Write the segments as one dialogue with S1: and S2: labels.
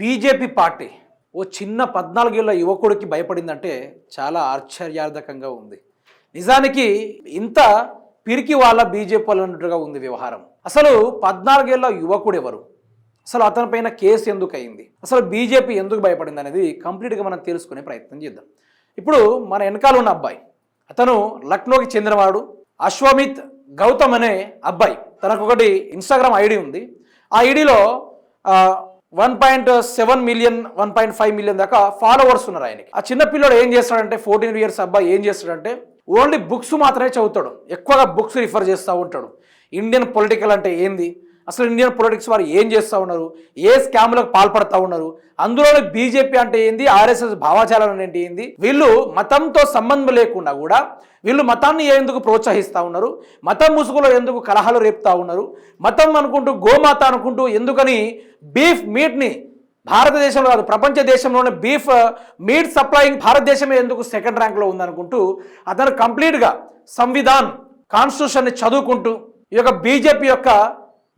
S1: BJP party ఓ చిన్న 14 ఏళ్ల యువకుడికి భయపడిందంటే చాలా ఆశ్చర్యార్థకంగా ఉంది. నిజానికి ఇంత పిరికి వాళ్ళ బీజేపీ వాళ్ళు అన్నట్టుగా ఉంది వ్యవహారం. అసలు 14 ఏళ్ల యువకుడు ఎవరు, అసలు అతనిపైన కేసు ఎందుకు అయింది, అసలు బీజేపీ ఎందుకు భయపడింది అనేది కంప్లీట్గా మనం తెలుసుకునే ప్రయత్నం చేద్దాం. ఇప్పుడు మన వెనకాల ఉన్న అబ్బాయి, అతను లక్నోకి చెందినవాడు. అశ్వమిత్ గౌతమ్ అనే అబ్బాయి. తనకు ఒకటి ఇన్స్టాగ్రామ్ ఐడి ఉంది. ఆ ఐడిలో 1.7 మిలియన్ 1.5 మిలియన్ దాకా ఫాలోవర్స్ ఉన్నారు ఆయనకి. ఆ చిన్న పిల్లడు ఏం చేస్తాడంటే, 14 ఇయర్స్ అబ్బాయి ఏం చేస్తాడంటే ఓన్లీ బుక్స్ మాత్రమే చదువుతాడు. ఎక్కువగా బుక్స్ రిఫర్ చేస్తూ ఉంటాడు. ఇండియన్ పొలిటికల్ అంటే ఏంది, అసలు ఇండియన్ పొలిటిక్స్ వారు ఏం చేస్తూ ఉన్నారు, ఏ స్కామ్లకు పాల్పడుతూ ఉన్నారు, అందులోనే బీజేపీ అంటే ఏంది, ఆర్ఎస్ఎస్ భావాచారాలు అంటే ఏంది, వీళ్ళు మతంతో సంబంధం లేకుండా కూడా వీళ్ళు మతాన్ని ఎందుకు ప్రోత్సహిస్తూ ఉన్నారు, మతం ముసుగులో ఎందుకు కలహాలు రేపుతూ ఉన్నారు, మతం అనుకుంటూ గోమాత అనుకుంటూ ఎందుకని బీఫ్ మీట్ని భారతదేశంలో కాదు ప్రపంచ దేశంలోనే బీఫ్ మీట్ సప్లయింగ్ భారతదేశమే ఎందుకు సెకండ్ ర్యాంక్లో ఉందనుకుంటూ అతను కంప్లీట్గా సంవిధాన్ కాన్స్టిట్యూషన్ని చదువుకుంటూ ఈ యొక్క బీజేపీ యొక్క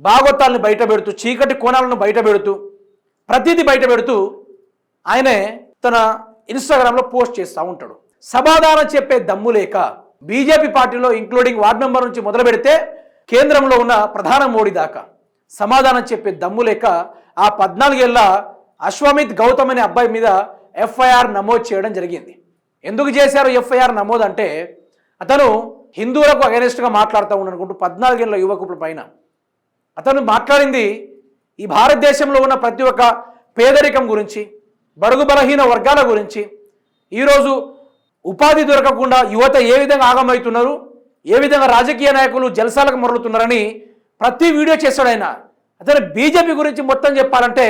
S1: భాగవతాలను బయట పెడుతూ, చీకటి కోణాలను బయట పెడుతూ, ప్రతిదీ బయట పెడుతూ ఆయనే తన ఇన్స్టాగ్రామ్లో పోస్ట్ చేస్తూ ఉంటాడు. సమాధానం చెప్పే దమ్ము లేక బీజేపీ పార్టీలో ఇంక్లూడింగ్ వార్డు మెంబర్ నుంచి మొదలు పెడితే కేంద్రంలో ఉన్న ప్రధాని మోడీ దాకా సమాధానం చెప్పే దమ్ము లేక ఆ 14 ఏళ్ల అశ్వమిత్ గౌతమ్ అనే అబ్బాయి మీద ఎఫ్ఐఆర్ నమోదు చేయడం జరిగింది. ఎందుకు చేశారు ఎఫ్ఐఆర్ నమోదు అంటే, అతను హిందువులకు అగెనిస్ట్గా మాట్లాడుతూ ఉండనుకుంటూ 14 ఏళ్ల యువకుల పైన అతను మాట్లాడింది ఈ భారతదేశంలో ఉన్న ప్రతి ఒక్క పేదరికం గురించి, బడుగు బలహీన వర్గాల గురించి, ఈరోజు ఉపాధి దొరకకుండా యువత ఏ విధంగా ఆగమవుతున్నారు, ఏ విధంగా రాజకీయ నాయకులు జల్సాలకు మొరలుతున్నారని ప్రతి వీడియో చేశాడు ఆయన. అతను బీజేపీ గురించి మొత్తం చెప్పాలంటే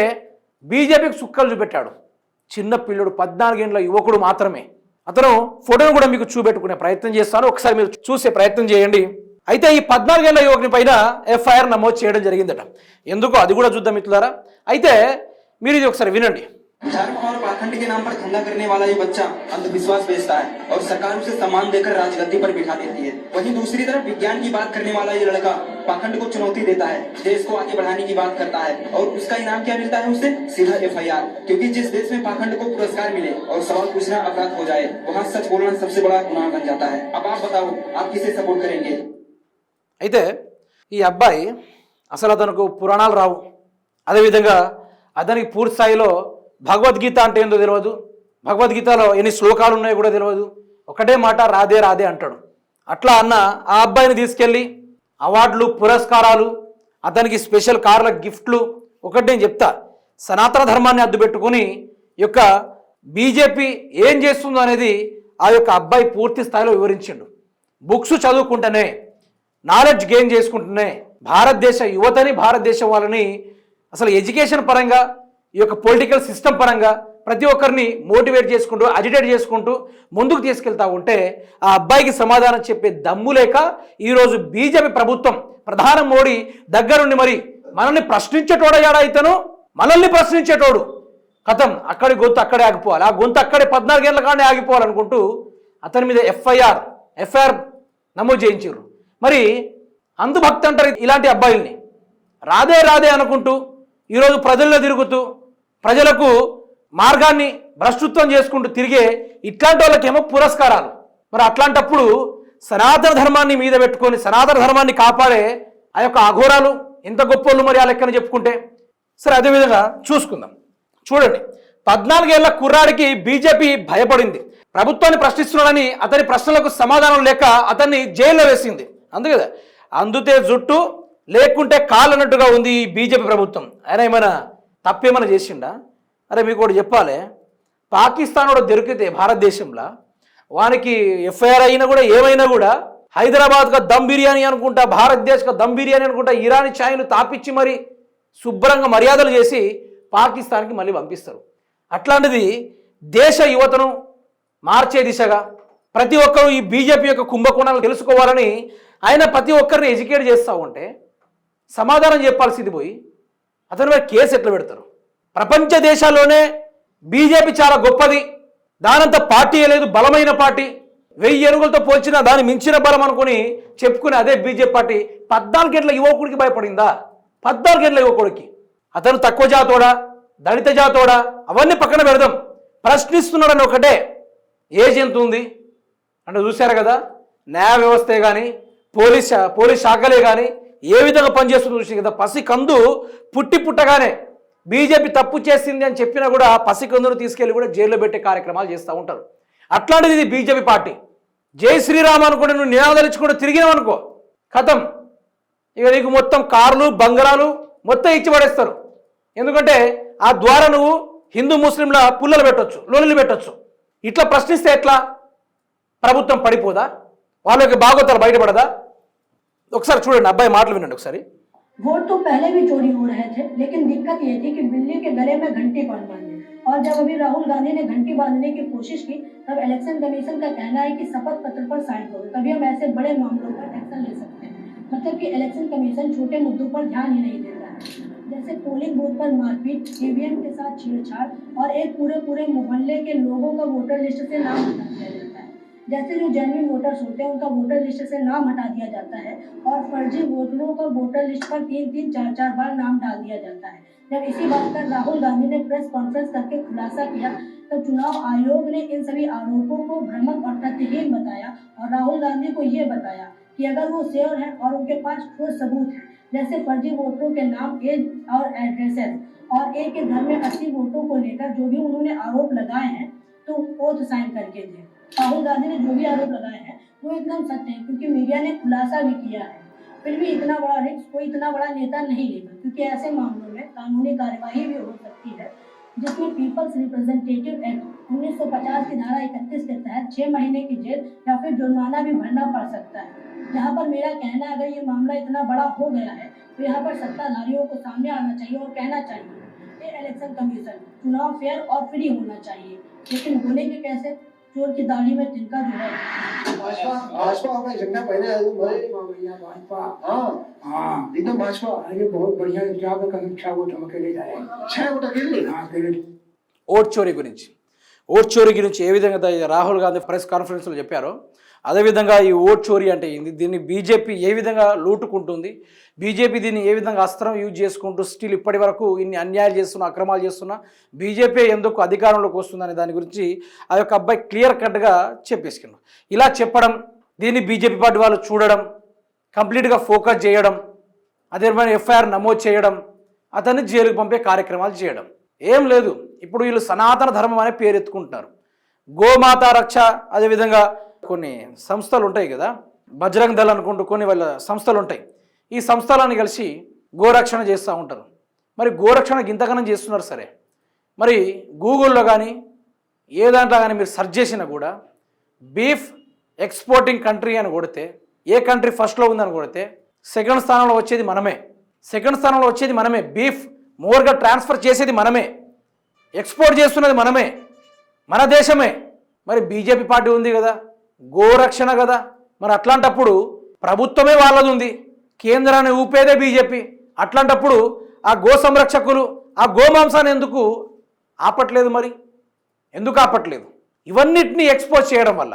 S1: బీజేపీకి సుక్కలు చూపెట్టాడు. చిన్న పిల్లడు 14 ఏళ్ల యువకుడు మాత్రమే. అతను ఫోటోను కూడా మీకు చూపెట్టుకునే ప్రయత్నం చేస్తాను, ఒకసారి మీరు చూసే ప్రయత్నం చేయండి. అయితే ఈ 14 ఏళ్ల యువకుని పైన ఎఫ్ఐఆర్ నమోదు చేయడం జరిగిందట. ఎందుకో అది కూడా చూద్దాం మిత్రులారా. అయితే మీరు ఇది ఒకసారి వినండి.
S2: धर्म और पाखंड के नाम पर धंधा करने वाला ये बच्चा अंधविश्वास बेचता है और सरकार उसे सम्मान देकर राजगद्दी पर बिठा देती है। वहीं दूसरी तरफ विज्ञान की बात करने वाला ये लड़का पाखंड को चुनौती देता है, देश को आगे बढ़ाने की बात करता है और उसका इनाम क्या मिलता है उसे? सीधा एफआईआर। क्योंकि जिस देश में पाखंड को पुरस्कार मिले और सवाल पूछना अपराध हो जाए, वहाँ सच बोलना सबसे बड़ा गुनाह बन जाता है। अब आप बताओ, आप किसे सपोर्ट करेंगे?
S1: అయితే ఈ అబ్బాయి అసలు అతనికి పురాణాలు రావు, అదేవిధంగా అతనికి పూర్తి స్థాయిలో భగవద్గీత అంటే ఏందో తెలియదు, భగవద్గీతలో ఎన్ని శ్లోకాలు ఉన్నాయో కూడా తెలియదు. ఒకటే మాట రాధే రాధే అంటాడు. అట్లా అన్న ఆ అబ్బాయిని తీసుకెళ్ళి అవార్డులు, పురస్కారాలు, అతనికి స్పెషల్ కార్ల గిఫ్ట్లు, ఒకటి నేను చెప్తా, సనాతన ధర్మాన్ని అడ్డుపెట్టుకొని ఈ యొక్క బీజేపీ ఏం చేస్తుందో అనేది ఆ యొక్క అబ్బాయి పూర్తి స్థాయిలో వివరించిండు. బుక్స్ చదువుకుంటేనే, నాలెడ్జ్ గెయిన్ చేసుకుంటూనే భారతదేశ యువతని, భారతదేశం వాళ్ళని అసలు ఎడ్యుకేషన్ పరంగా, ఈ యొక్క పొలిటికల్ సిస్టమ్ పరంగా ప్రతి ఒక్కరిని మోటివేట్ చేసుకుంటూ, అజిటేట్ చేసుకుంటూ ముందుకు తీసుకెళ్తా ఉంటే ఆ అబ్బాయికి సమాధానం చెప్పే దమ్ము లేక ఈరోజు బీజేపీ ప్రభుత్వం, ప్రధాని మోడీ దగ్గరుండి మరి మనల్ని ప్రశ్నించేటోడయ్యాడా ఇతను, మనల్ని ప్రశ్నించేటోడు కథం అక్కడి గొంతు అక్కడే ఆగిపోవాలి, ఆ గొంతు అక్కడే 14 ఏళ్ల కానీ ఆగిపోవాలనుకుంటూ అతని మీద ఎఫ్ఐఆర్ నమోదు చేయించారు. మరి అంధభక్తి అంటారు ఇలాంటి అబ్బాయిల్ని. రాధే రాధే అనుకుంటూ ఈరోజు ప్రజల్లో తిరుగుతూ ప్రజలకు మార్గాన్ని భ్రష్టత్వం చేసుకుంటూ తిరిగే ఇట్లాంటి వాళ్ళకేమో పురస్కారాలు. మరి అట్లాంటప్పుడు సనాతన ధర్మాన్ని మీద పెట్టుకొని సనాతన ధర్మాన్ని కాపాడే ఆ యొక్క అఘోరాలు ఎంత గొప్పోళ్ళు మరి ఆ లెక్కన చెప్పుకుంటే. సరే, అదేవిధంగా చూసుకుందాం. చూడండి, 14 ఏళ్ల కుర్రాడికి బీజేపీ భయపడింది. ప్రభుత్వాన్ని ప్రశ్నిస్తున్నాడని అతని ప్రశ్నలకు సమాధానం లేక అతన్ని జైల్లో వేసింది. అందుకే కదా, అందుతే జుట్టు లేకుంటే కాళ్ళు అన్నట్టుగా ఉంది ఈ బీజేపీ ప్రభుత్వం. ఆయన ఏమైనా తప్పేమైనా చేసిండా? అరే మీకు ఒకటి చెప్పాలి, పాకిస్తాన్ కూడా దొరికితే భారతదేశంలో వానికి ఎఫ్ఐఆర్ అయినా కూడా ఏమైనా కూడా హైదరాబాద్గా దమ్ బిర్యానీ అనుకుంటా, భారతదేశంగా దమ్ బిర్యానీ అనుకుంటా ఇరానీ ఛాయలు తాపిచ్చి మరి శుభ్రంగా మర్యాదలు చేసి పాకిస్తాన్కి మళ్ళీ పంపిస్తారు. అట్లాంటిది దేశ యువతను మార్చే దిశగా ప్రతి ఒక్కరూ ఈ బీజేపీ యొక్క కుంభకోణాలు తెలుసుకోవాలని ఆయన ప్రతి ఒక్కరిని ఎడ్యుకేట్ చేస్తూ ఉంటే సమాధానం చెప్పాల్సింది పోయి అతని మీద కేసు ఎట్లా పెడతారు? ప్రపంచ దేశాల్లోనే బీజేపీ చాలా గొప్పది, దానంత పార్టీ లేదు, బలమైన పార్టీ, 1000 ఏనుగులతో పోల్చిన దాన్ని మించిన బలం అనుకుని చెప్పుకునే అదే బీజేపీ పార్టీ 14 ఏళ్ల యువకుడికి భయపడిందా? 14 ఏళ్ల యువకుడికి. అతను తక్కువ జాతోడా, దళిత జాతోడా అవన్నీ పక్కన పెడదాం. ప్రశ్నిస్తున్నాడని ఒకటే, ఏజ్ ఎంత ఉంది అంటే చూశారు కదా, న్యాయ వ్యవస్థే కానీ పోలీస్ శాఖలే కానీ ఏ విధంగా పనిచేస్తుందో చూసి కదా. పసికందు పుట్టగానే బీజేపీ తప్పు చేసింది అని చెప్పినా కూడా పసికందును తీసుకెళ్ళి కూడా జైల్లో పెట్టే కార్యక్రమాలు చేస్తూ ఉంటారు. అట్లాంటిది ఇది బీజేపీ పార్టీ. జై శ్రీరామ్ అనుకుంటే నువ్వు నినాదాలు ఇచ్చుకుంటూ తిరిగినావు అనుకో, ఖతం. ఇక నీకు మొత్తం కార్లు బంగళాలు మొత్తం ఇచ్చి పడేస్తారు. ఎందుకంటే ఆ ద్వారా నువ్వు హిందూ ముస్లింల పుల్లలు పెట్టొచ్చు, లోన్లు పెట్టొచ్చు. ఇట్లా ప్రశ్నిస్తే ఎట్లా? ప్రభుత్వం పడిపోదా? వాళ్ళకి బాగోతారు బయటపడదా? ఒకసారి చూడండి, అబ్బాయి మాటలు వినండి ఒకసారి.
S3: वोट तो पहले भी चोरी हो रहे थे, लेकिन दिक्कत ये थी कि बिल्ली के गले में घंटी कौन बांधे। और जब अभी राहुल गांधी ने घंटी बांधने की कोशिश की, तब इलेक्शन कमीशन का कहना है कि शपथ पत्र पर साइन करो, तभी हम ऐसे बड़े मामलों पर एक्शन ले सकते हैं। मतलब कि इलेक्शन कमीशन छोटे मुद्दों पर ध्यान ही नहीं देता है, जैसे पोलिंग बूथ पर मारपीट, ईवीएम के साथ छेड़छाड़ और एक पूरे मोहल्ले के लोगों का वोटर लिस्ट से नाम हटा दिया जाता है। जैसे जो जेन्युइन वोटर्स होते हैं उनका वोटर लिस्ट से नाम हटा दिया जाता है और फर्जी वोटरों का वोटर लिस्ट पर 3-3, 4-4 बार नाम डाल दिया जाता है। जब इसी बात पर राहुल गांधी ने प्रेस कॉन्फ्रेंस करके खुलासा किया, तब चुनाव आयोग ने इन सभी आरोपों को भ्रामक और तथ्यहीन बताया और राहुल गांधी को ये बताया कि अगर वो श्योर हैं और उनके पास ठोस सबूत है, जैसे फर्जी वोटरों के नाम, एज और एड्रेसेस और एक के घर में 80 वोटों को लेकर जो भी उन्होंने आरोप लगाए हैं, तो ओथ साइन करके दे। राहुल गांधी ने जो भी आरोप लगाए हैं वो एकदम सत्य है, क्योंकि मीडिया ने खुलासा भी किया है। फिर भी इतना बड़ा रिस्क कोई इतना बड़ा नेता नहीं लेगा, क्योंकि ऐसे मामलों में कानूनी कार्यवाही भी हो सकती है, जिसमें पीपल्स रिप्रेजेंटेटिव एक्ट 1950 की धारा 31 के तहत 6 महीने की जेल या फिर जुर्माना भी भरना पड़ सकता है। यहाँ पर मेरा कहना है, अगर ये मामला इतना बड़ा हो गया है तो यहाँ पर सत्ताधारियों को सामने आना चाहिए और कहना चाहिए कि इलेक्शन कमीशन चुनाव फेयर और फ्री होना चाहिए। लेकिन होने के कैसे? चोर की दाढ़ी में तिनका जो है।
S4: भाजपा हमें झंडा पहने भाजपा हाँ एकदम भाजपा आगे बहुत बढ़िया जॉब है। 6 वोट हम अकेले जाए, 6 वोट अकेले
S1: ఓట్ చోరీ గురించి ఏ విధంగా రాహుల్ గాంధీ ప్రెస్ కాన్ఫరెన్స్లో చెప్పారో అదేవిధంగా ఈ ఓట్ చోరీ అంటే ఏంది, దీన్ని బీజేపీ ఏ విధంగా లూటుకుంటుంది, బీజేపీ దీన్ని ఏ విధంగా అస్త్రం యూజ్ చేసుకుంటూ స్టిల్ ఇప్పటి వరకు ఇన్ని అన్యాయాలు చేస్తున్నా, అక్రమాలు చేస్తున్నా బీజేపీ ఎందుకు అధికారంలోకి వస్తుందనే దాని గురించి ఆ యొక్క అబ్బాయి క్లియర్ కట్గా చెప్పేసుకున్నాడు. ఇలా చెప్పడం, దీన్ని బీజేపీ పార్టీ వాళ్ళు చూడడం, కంప్లీట్గా ఫోకస్ చేయడం, అదేవిధంగా ఎఫ్ఐఆర్ నమోదు చేయడం, అతన్ని జైలుకు పంపే కార్యక్రమాలు చేయడం ఏం లేదు. ఇప్పుడు వీళ్ళు సనాతన ధర్మం అనే పేరు ఎత్తుకుంటున్నారు. గోమాత రక్ష, అదేవిధంగా కొన్ని సంస్థలు ఉంటాయి కదా, బజరంగ్ దళ్ అనుకుంటూ కొన్ని వాళ్ళ సంస్థలు ఉంటాయి. ఈ సంస్థలను కలిసి గోరక్షణ చేస్తూ ఉంటారు. మరి గోరక్షణకి ఇంతగానం చేస్తున్నారు సరే, మరి గూగుల్లో కానీ ఏ దాంట్లో కానీ మీరు సెర్చ్ చేసినా కూడా బీఫ్ ఎక్స్పోర్టింగ్ కంట్రీ అని కొడితే, ఏ కంట్రీ ఫస్ట్లో ఉందని కొడితే సెకండ్ స్థానంలో వచ్చేది మనమే. బీఫ్ మోర్గా ట్రాన్స్ఫర్ చేసేది మనమే, ఎక్స్పోర్ట్ చేస్తున్నది మనమే, మన దేశమే. మరి బీజేపీ పార్టీ ఉంది కదా, గోరక్షణ కదా, మరి అట్లాంటప్పుడు ప్రభుత్వమే వాళ్ళది ఉంది, కేంద్రాన్ని ఊపేదే బీజేపీ. అట్లాంటప్పుడు ఆ గో సంరక్షకులు ఆ గోమాంసాన్ని ఎందుకు ఆపట్లేదు? మరి ఎందుకు ఆపట్లేదు? ఇవన్నిటిని ఎక్స్పోజ్ చేయడం వల్ల,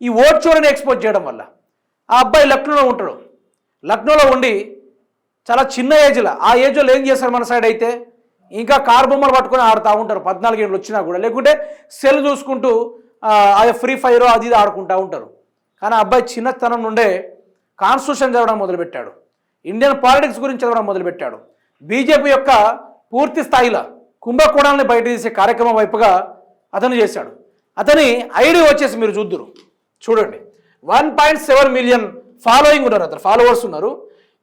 S1: ఈ ఓట్ చోరీని ఎక్స్పోజ్ చేయడం వల్ల ఆ అబ్బాయి లక్నోలో ఉంటాడు. లక్నోలో ఉండి చాలా చిన్న ఏజ్లో, ఆ ఏజ్లో ఏం చేస్తారు మన సైడ్ అయితే, ఇంకా కారు బొమ్మలు పట్టుకొని ఆడుతూ ఉంటారు 14 ఏళ్ళు వచ్చినా కూడా, లేకుంటే సెల్ చూసుకుంటూ అది ఫ్రీ ఫైర్ అది ఇది ఆడుకుంటూ ఉంటారు. కానీ అబ్బాయి చిన్నతనం నుండే కాన్స్టిట్యూషన్ చదవడం మొదలుపెట్టాడు, ఇండియన్ పాలిటిక్స్ గురించి చదవడం మొదలుపెట్టాడు. బీజేపీ యొక్క పూర్తి స్థాయిలో కుంభకోణాలని బయట తీసే కార్యక్రమం వైపుగా అతను చేశాడు. అతని ఐడి వచ్చేసి మీరు చూడండి 1.7 మిలియన్ ఫాలోయింగ్ ఉన్నారు, అతను ఫాలోవర్స్ ఉన్నారు.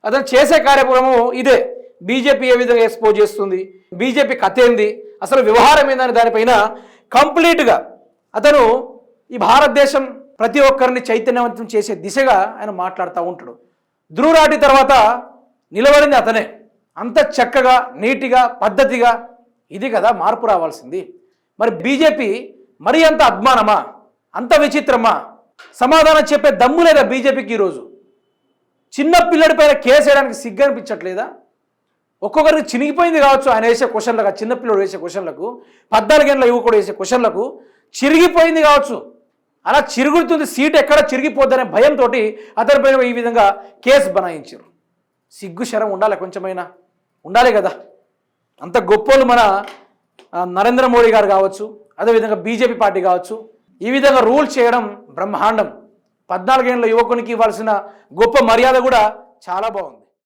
S1: అతను చేసే కార్యక్రమం ఇదే. బీజేపీ ఏ విధంగా ఎక్స్పోజ్ చేస్తుంది, బీజేపీ కథ ఏంది, అసలు వ్యవహారం ఏందని దానిపైన కంప్లీట్గా అతను ఈ భారతదేశం ప్రతి ఒక్కరిని చైతన్యవంతం చేసే దిశగా ఆయన మాట్లాడుతూ ఉంటాడు. ధ్రువరాటి తర్వాత నిలబడింది అతనే. అంత చక్కగా, నీటిగా, పద్ధతిగా. ఇది కదా మార్పు రావాల్సింది. మరి బీజేపీ మరీ అంత అభిమానమా, అంత విచిత్రమా? సమాధానం చెప్పే దమ్ము లేదా బీజేపీకి? ఈరోజు చిన్న పిల్లడి పైన కేసు వేయడానికి సిగ్గు అనిపించట్లేదా? ఒక్కొక్కరికి చినిగిపోయింది కావచ్చు ఆయన వేసే క్వశ్చన్లకు, చిన్నపిల్లడు వేసే క్వశ్చన్లకు, 14 ఏళ్ళ యువకుడు వేసే క్వశ్చన్లకు చిరిగిపోయింది కావచ్చు. అలా చిరుగుతుంది, సీట్ ఎక్కడ చిరిగిపోద్దనే భయంతో అతనిపైన ఈ విధంగా కేసు బనాయించారు. సిగ్గు శరం ఉండాలి, కొంచెమైనా ఉండాలి కదా. అంత గొప్పోళ్ళు మన నరేంద్ర మోడీ గారు కావచ్చు, అదేవిధంగా బీజేపీ పార్టీ కావచ్చు, ఈ విధంగా రూల్ చేయడం బ్రహ్మాండం. 14 ఏళ్ళ యువకునికి ఇవ్వాల్సిన గొప్ప మర్యాద కూడా చాలా బాగుంది.